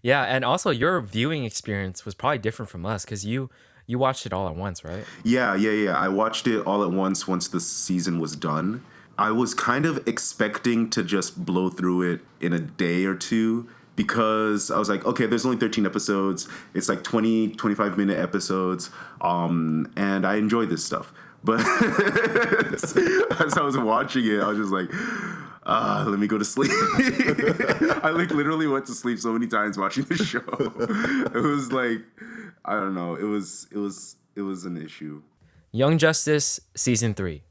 Yeah, and also your viewing experience was probably different from us because you watched it all at once, right? Yeah. I watched it all at once the season was done. I was kind of expecting to just blow through it in a day or two because I was like, okay, there's only 13 episodes. It's like 20, 25-minute episodes. And I enjoy this stuff. But as I was watching it, I was just like, let me go to sleep. I like literally went to sleep so many times watching the show. It was like, I don't know. It was an issue. Young Justice season 3.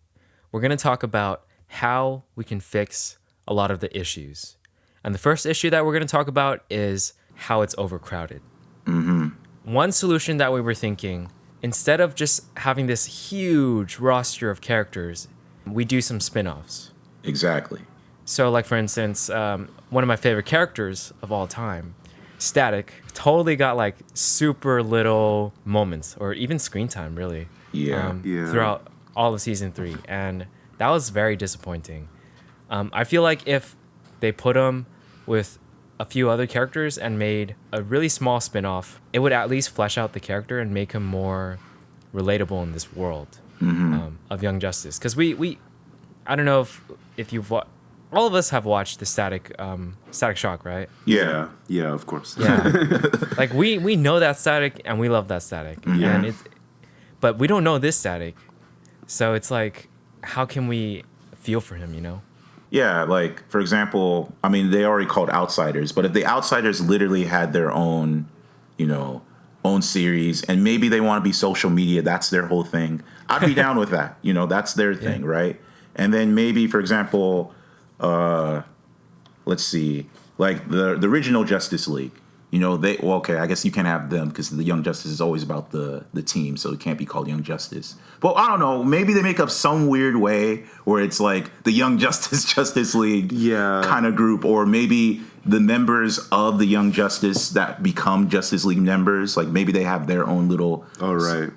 We're going to talk about how we can fix a lot of the issues. And the first issue that we're going to talk about is how it's overcrowded. One solution that we were thinking, instead of just having this huge roster of characters, we do some spin-offs. Exactly. So, like, for instance, one of my favorite characters of all time, Static, totally got, like, super little moments or even screen time, really. Yeah. Throughout all of season 3. And that was very disappointing. I feel like if they put him with a few other characters and made a really small spin-off, it would at least flesh out the character and make him more relatable in this world of Young Justice. Because I don't know if you've watched, all of us have watched the Static Shock, right? Yeah. Yeah, of course. Yeah. Like we know that Static and we love that Static. And but we don't know this Static. So it's like, how can we feel for him, you know? Yeah, like, for example, I mean, they already called Outsiders, but if the Outsiders literally had their own, own series, and maybe they want to be social media, that's their whole thing, I'd be down with that. That's their thing, right? And then maybe, for example, let's see, like the original Justice League. I guess you can't have them because the Young Justice is always about the team, so it can't be called Young Justice. But I don't know, maybe they make up some weird way where it's like the Young Justice League kind of group, or maybe the members of the Young Justice that become Justice League members, like maybe they have their own little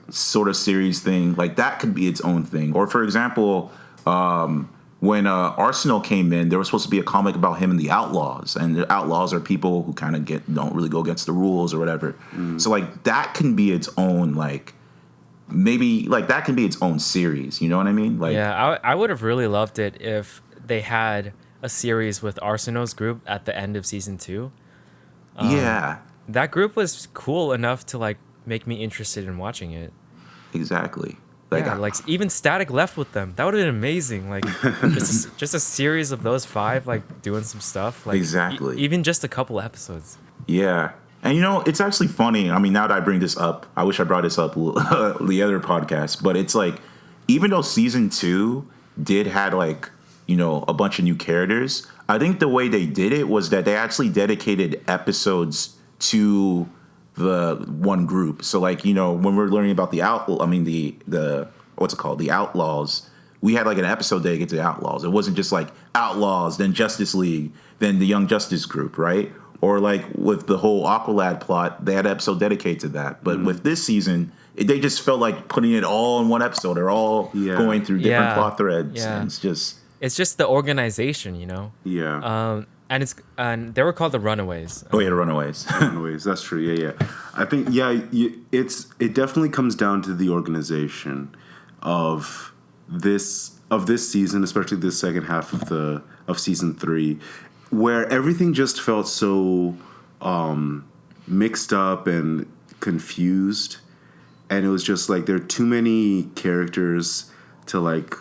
sort of series thing. Like that could be its own thing. Or for example, when Arsenal came in, there was supposed to be a comic about him and the Outlaws, and the Outlaws are people who kind of don't really go against the rules or whatever. So like that can be its own, like maybe like that can be its own series. You know what I mean? Like, yeah, I would have really loved it if they had a series with Arsenal's group at the end of season 2. That group was cool enough to like make me interested in watching it. Exactly. Like even Static left with them. That would have been amazing. Like just a series of those 5 like doing some stuff. Like exactly. Even just a couple episodes. Yeah. And it's actually funny. I mean, now that I bring this up, I wish I brought this up the other podcast, but it's like, even though season 2 did had like, a bunch of new characters, I think the way they did it was that they actually dedicated episodes to the one group. So like, when we're learning about the what's it called? The Outlaws, we had like an episode dedicated to the Outlaws. It wasn't just like Outlaws, then Justice League, then the Young Justice group, right? Or like with the whole Aqualad plot, they had an episode dedicated to that. But with this season, they just felt like putting it all in one episode. They're all going through different plot threads. Yeah. And it's just the organization, Yeah. And they were called the Runaways. Oh yeah, the Runaways. Runaways. That's true. Yeah. I think it definitely comes down to the organization of this season, especially the second half of season 3, where everything just felt so mixed up and confused, and it was just like there are too many characters to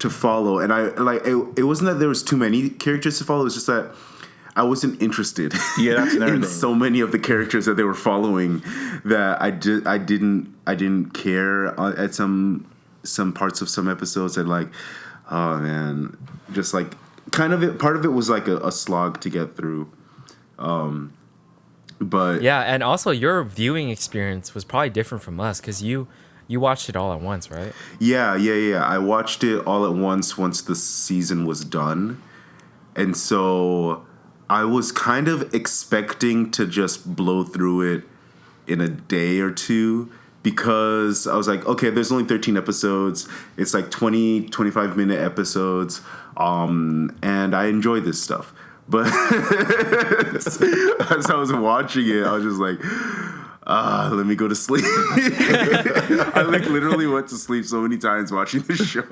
follow, and I like it wasn't that there was too many characters to follow. It was just that I wasn't interested that's in so many of the characters that they were following that I didn't care at some parts of some episodes, and like, oh man, just like kind of part of it was like a slog to get through. But yeah, and also your viewing experience was probably different from us because you watched it all at once, right? Yeah. I watched it all at once the season was done, and so I was kind of expecting to just blow through it in a day or two because I was like, okay, there's only 13 episodes. It's like 20, 25-minute episodes, and I enjoy this stuff. But as I was watching it, I was just like, let me go to sleep. I like literally went to sleep so many times watching the show.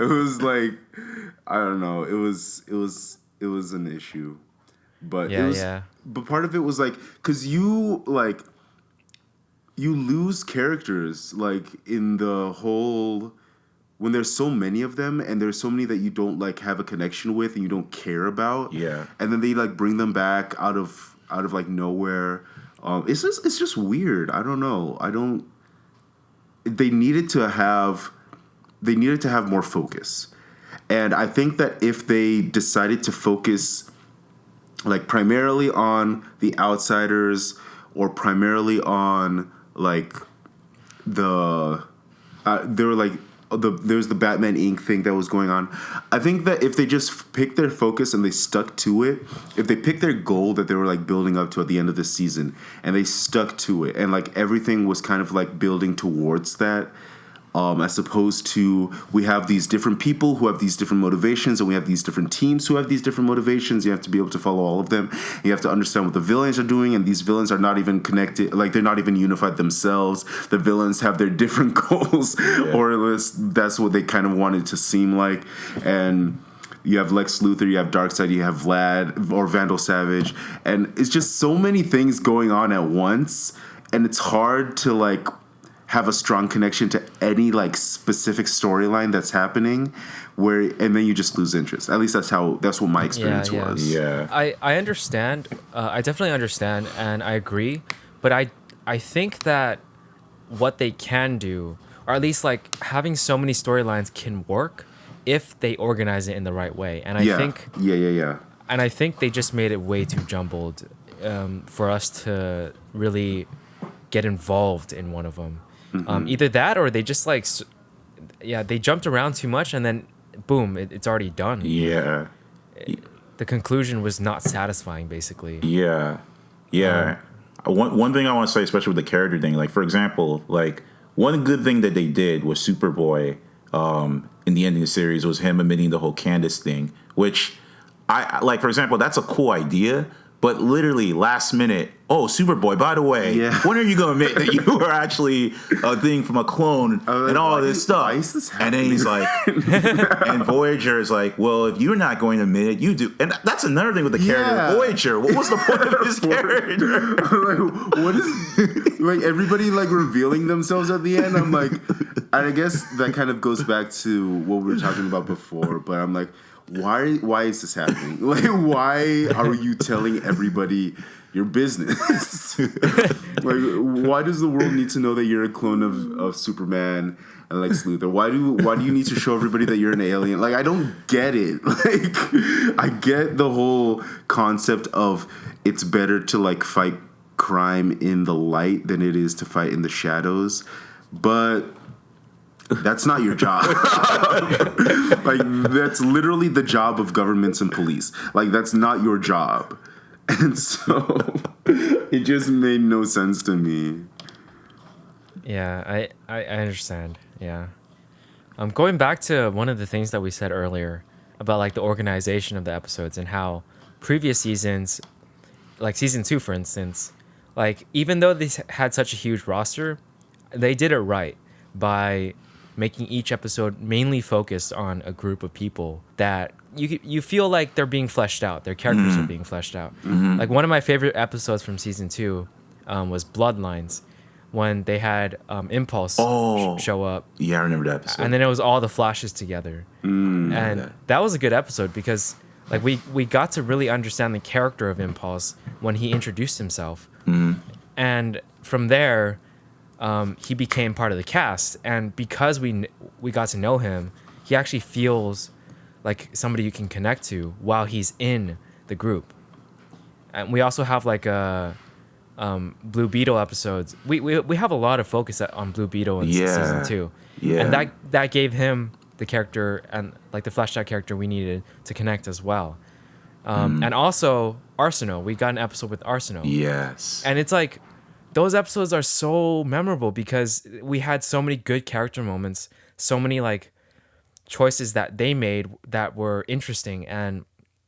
It was like, I don't know. It was an issue, but Yeah, it was. yeah. But part of it was like, cause you lose characters like in the whole when there's so many of them and there's so many that you don't like have a connection with and you don't care about. Yeah. And then they like bring them back out of like nowhere. It's just weird. I don't know. They needed to have more focus. And I think that if they decided to focus like primarily on the outsiders or primarily on like there were like there's the Batman Inc. thing that was going on. I think that if they just picked their focus and they stuck to it, if they picked their goal that they were like building up to at the end of the season and they stuck to it and like everything was kind of like building towards that, as opposed to we have these different people who have these different motivations and we have these different teams who have these different motivations. You have to be able to follow all of them. You have to understand what the villains are doing, and these villains are not even connected, like they're not even unified themselves. The villains have their different goals, or at least that's what they kind of wanted to seem like. And you have Lex Luthor, you have Darkseid, you have Vlad or Vandal Savage, and it's just so many things going on at once, and it's hard to like have a strong connection to any like specific storyline that's happening, and then you just lose interest. At least that's what my experience was. Yeah. I understand. I definitely understand, and I agree. But I think that what they can do, or at least like having so many storylines, can work if they organize it in the right way. And I think and I think they just made it way too jumbled for us to really get involved in one of them. Either that or they just like, they jumped around too much and then boom, it's already done. Yeah. The conclusion was not satisfying, basically. Yeah. One thing I want to say, especially with the character thing, like for example, like one good thing that they did was Superboy in the ending of the series was him admitting the whole Candace thing, which I like, for example, that's a cool idea. But literally last minute, Superboy, by the way, when are you going to admit that you were actually a thing from a clone and all this stuff? Why is this and then he's like, and Voyager is like, well, if you're not going to admit it, you do. And that's another thing with the character Voyager. What was the point of his character? Like, what is, like everybody like revealing themselves at the end? I'm like, and I guess that kind of goes back to what we were talking about before, but I'm like, why is this happening? Like, why are you telling everybody your business? Like, why does the world need to know that you're a clone of Superman and Lex Luthor? Why do you need to show everybody that you're an alien? Like, I don't get it. Like, I get the whole concept of it's better to like fight crime in the light than it is to fight in the shadows, but that's not your job. Like, that's literally the job of governments and police. Like, that's not your job. And so it just made no sense to me. Yeah, I understand. Yeah. Going back to one of the things that we said earlier about like the organization of the episodes and how previous seasons, like season 2 for instance, like even though they had such a huge roster, they did it right by making each episode mainly focused on a group of people that you feel like they're being fleshed out. Their characters are being fleshed out. Like one of my favorite episodes from season 2 was Bloodlines, when they had Impulse show up. Yeah, I remember that episode. And then it was all the Flashes together. And that was a good episode because like we got to really understand the character of Impulse when he introduced himself. And from there, he became part of the cast, and because we got to know him, he actually feels like somebody you can connect to while he's in the group. And we also have like a Blue Beetle episodes. We have a lot of focus on Blue Beetle in season 2, and that gave him the character and like the fleshed out character we needed to connect as well. And also Arsenal, we got an episode with Arsenal. Yes, and it's like, those episodes are so memorable because we had so many good character moments, so many like choices that they made that were interesting, and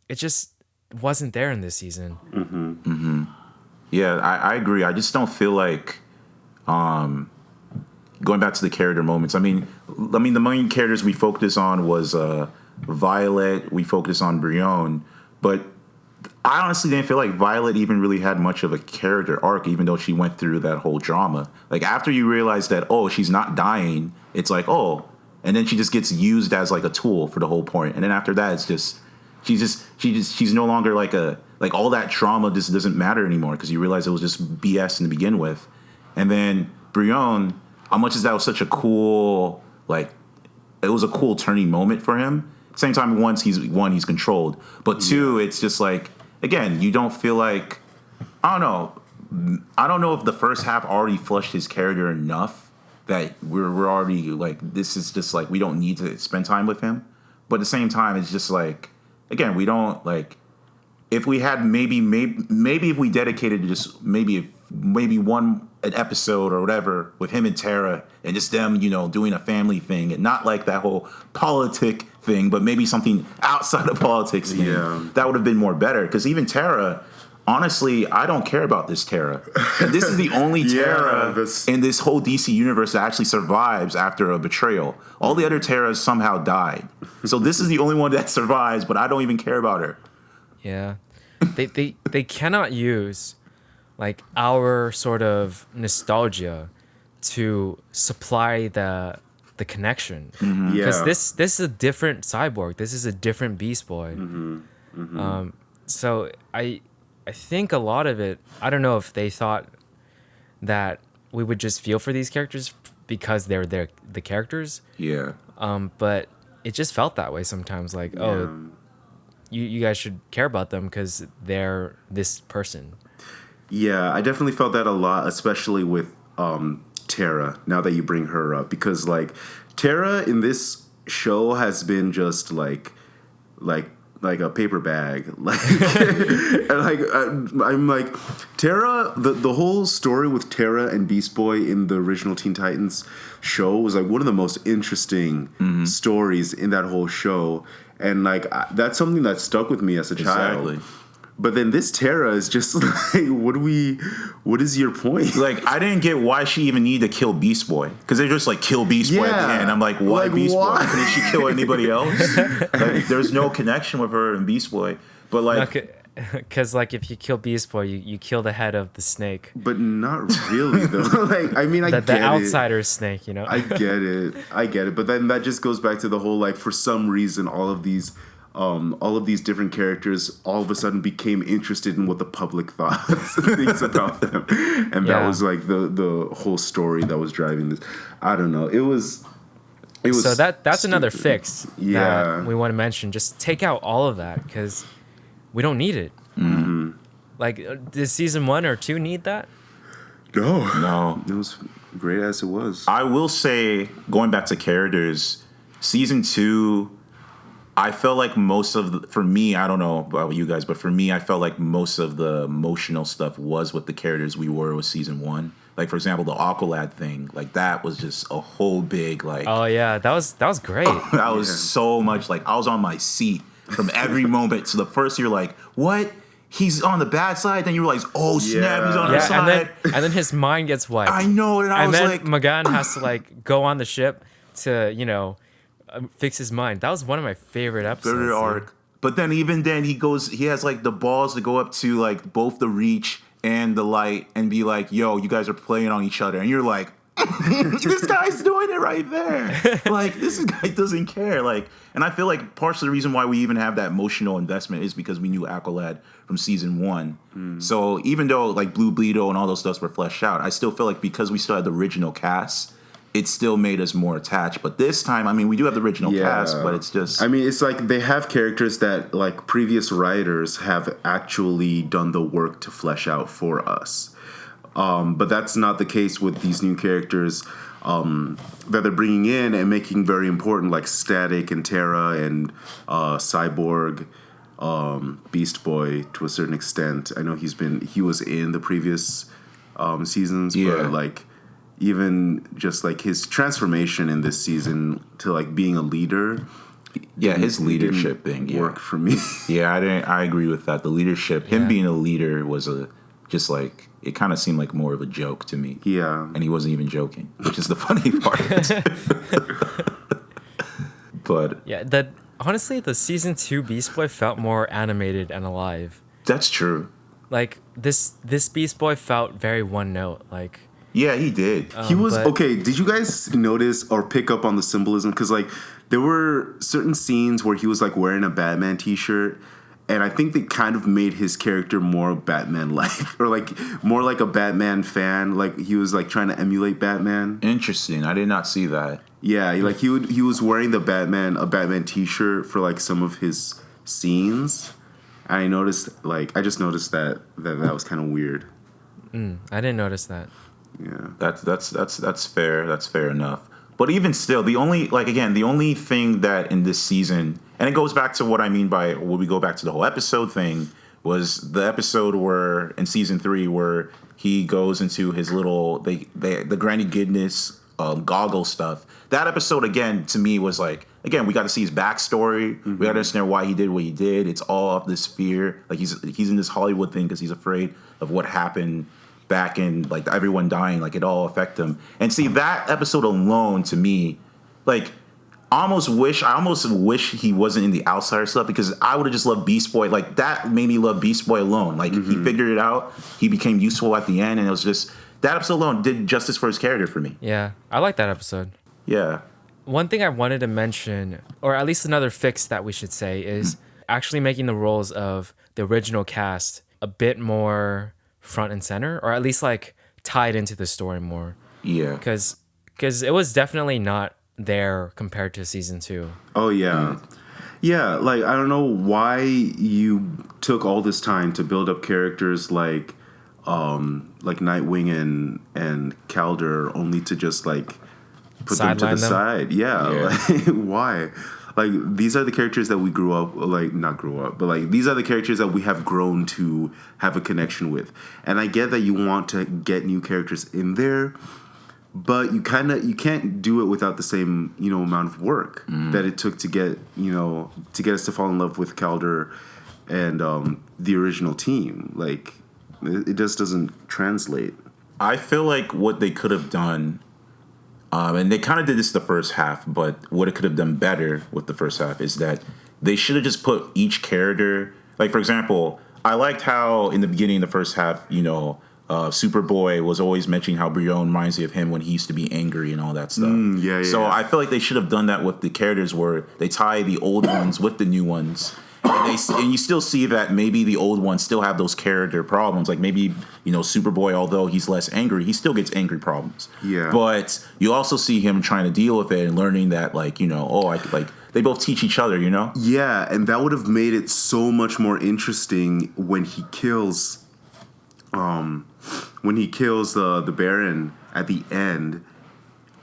it just wasn't there in this season. Yeah, I agree. I just don't feel like going back to the character moments. I mean, the main characters we focused on was Violet. We focused on Brienne, but I honestly didn't feel like Violet even really had much of a character arc, even though she went through that whole drama. Like after you realize that, oh, she's not dying, it's like, oh, and then she just gets used as like a tool for the whole point. And then after that, it's just she's no longer like all that trauma just doesn't matter anymore because you realize it was just BS to begin with. And then Brienne, how much as that was such a cool, like, it was a cool turning moment for him. At the same time, he's controlled, but two, it's just like, again, you don't feel like, I don't know if the first half already flushed his character enough that we're already like, this is just like, we don't need to spend time with him. But at the same time, it's just like, again, we don't like, if we had maybe if we dedicated to just maybe an episode or whatever with him and Tara and just them, doing a family thing and not like that whole politic thing, but maybe something outside of politics thing, that would have been more better. Because even Tara, honestly, I don't care about this Tara. And this is the only Tara in this whole DC universe that actually survives after a betrayal. All the other Taras somehow died. So this is the only one that survives, but I don't even care about her. Yeah. They cannot use like our sort of nostalgia to supply the connection. Because this is a different Cyborg. This is a different Beast Boy. So I think a lot of it, I don't know if they thought that we would just feel for these characters because they're the characters. Yeah. But it just felt that way sometimes. Like, you guys should care about them because they're this person. Yeah, I definitely felt that a lot, especially with Tara, now that you bring her up. Because, like, Tara in this show has been just, like a paper bag. Like, and, like, I'm like, Tara, the whole story with Tara and Beast Boy in the original Teen Titans show was, like, one of the most interesting stories in that whole show. And, like, that's something that stuck with me as a child. But then this Tara is just like, what is your point? Like, I didn't get why she even needed to kill Beast Boy. Because they just, like, kill Beast Boy at the end. I'm like, why Beast Boy? Did she kill anybody else? Like, there's no connection with her and Beast Boy. But, like... Because, like, if you kill Beast Boy, you kill the head of the snake. But not really, though. Like, I mean, I get it. The outsider snake, I get it. But then that just goes back to the whole, like, for some reason, all of these different characters all of a sudden became interested in what the public thought thinks about them. And that was, like, the whole story that was driving this. I don't know. It was so that's stupid. Another fix that we want to mention. Just take out all of that because we don't need it. Like, does season 1 or 2 need that? No. It was great as it was. I will say, going back to characters, season 2, I felt like for me, I don't know about you guys, but for me, I felt like most of the emotional stuff was with the characters we were with season 1. Like, for example, the Aqualad thing, like, that was just a whole big, like... Oh, yeah, that was great. That was so much, like, I was on my seat from every moment. So the first you're like, what? He's on the bad side. Then you realize, oh snap, he's on our side. And then his mind gets wiped. I know, and I was then like, Magan has to like go on the ship to fix his mind. That was one of my favorite episodes. Favorite arc. But then even then he has like the balls to go up to like both the Reach and the Light and be like, yo, you guys are playing on each other, and you're like, this guy's doing it right there. Like, this guy doesn't care. Like, and I feel like partially the reason why we even have that emotional investment is because we knew Aqualad from season 1. So even though like Blue Beetle and all those stuff were fleshed out, I still feel like because we still had the original cast, it still made us more attached. But this time, I mean, we do have the original cast, but it's just... I mean, it's like they have characters that like previous writers have actually done the work to flesh out for us. But that's not the case with these new characters that they're bringing in and making very important, like Static and Terra and Cyborg, Beast Boy to a certain extent. I know he was in the previous seasons, but like even just like his transformation in this season to like being a leader Yeah, his leadership didn't thing work for me. Yeah, I agree with that. The leadership, him being a leader was just like, it kind of seemed like more of a joke to me. Yeah. And he wasn't even joking, which is the funny part. But Yeah, honestly, the season 2 Beast Boy felt more animated and alive. that's true. Like this Beast Boy felt very one note. Like Yeah, he did. He was but- okay. Did you guys notice or pick up on the symbolism? Because like there were certain scenes where he was like wearing a Batman T-shirt, and I think they kind of made his character more Batman-like, or like more like a Batman fan. Like he was like trying to emulate Batman. Interesting. I did not see that. Yeah, like he was wearing a Batman T-shirt for like some of his scenes. And I just noticed that was kind of weird. I didn't notice that. Yeah. That's fair. That's fair enough. But even still, the only thing that in this season, and it goes back to what I mean by when we go back to the whole episode thing, was the episode where in season 3 where he goes into his little the Granny Goodness goggle stuff. That episode again to me was like, again, we got to see his backstory. Mm-hmm. We got to understand why he did what he did. It's all of this fear, like he's in this Hollywood thing because he's afraid of what happened back in, like, everyone dying, like it all affect him. And see, that episode alone to me, like, I almost wish he wasn't in the Outsider stuff, because I would have just loved Beast Boy. Like, that made me love Beast Boy alone. Like, he figured it out. He became useful at the end, and it was just, that episode alone did justice for his character for me. Yeah, I like that episode. Yeah. One thing I wanted to mention, or at least another fix that we should say, is actually making the roles of the original cast a bit more front and center, or at least like tied into the story more. Yeah. Because it was definitely not there compared to season 2. Oh yeah. Yeah, like I don't know why you took all this time to build up characters like Nightwing and Calder, only to just like put them to the side. Yeah. Like, why? Like, these are the characters that we not grew up, but like these are the characters that we have grown to have a connection with. And I get that you want to get new characters in there, but you can't do it without the same, amount of work that it took to get us to fall in love with Calder and the original team. Like, it just doesn't translate. I feel like what they could have done, and they kind of did this the first half, but what it could have done better with the first half is that they should have just put each character, like, for example, I liked how in the beginning of the first half, Superboy was always mentioning how Brion reminds me of him when he used to be angry and all that stuff. So I feel like they should have done that with the characters, where they tie the old ones with the new ones. And you still see that maybe the old ones still have those character problems. Like, maybe, Superboy, although he's less angry, he still gets angry problems. Yeah. But you also see him trying to deal with it and learning that, like, they both teach each other, Yeah, and that would have made it so much more interesting when he kills the Baron at the end.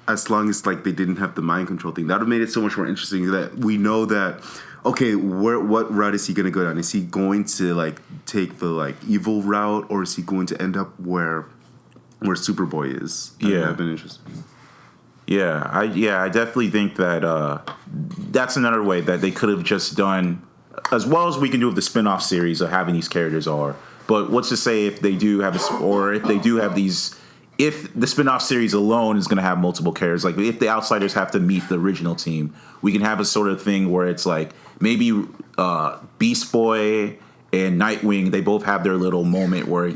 As long as, like, they didn't have the mind control thing, that would have made it so much more interesting, that we know that, okay, what route is he going to go down? Is he going to, like, take the, like, evil route, or is he going to end up where Superboy is? That would have been interesting. Yeah, I definitely think that that's another way that they could have just done, as well as we can do with the spin-off series of having these characters are. But what's to say if they do have if the spin-off series alone is going to have multiple characters, like if the Outsiders have to meet the original team, we can have a sort of thing where it's like maybe Beast Boy and Nightwing, they both have their little moment where,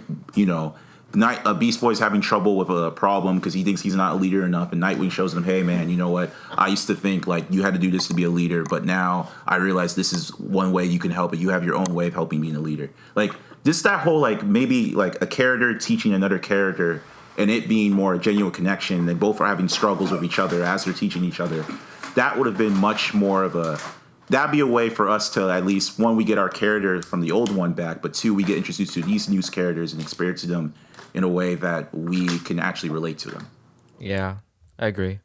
Beast Boy's having trouble with a problem because he thinks he's not a leader enough, and Nightwing shows him, hey man, you know what? I used to think like you had to do this to be a leader, but now I realize this is one way you can help it. You have your own way of helping being a leader. Like, just that whole, like, maybe like a character teaching another character, and it being more a genuine connection. They both are having struggles with each other as they're teaching each other. That would have been much more of that'd be a way for us to, at least, one, we get our character from the old one back, but two, we get introduced to these new characters and experience them in a way that we can actually relate to them. Yeah, I agree.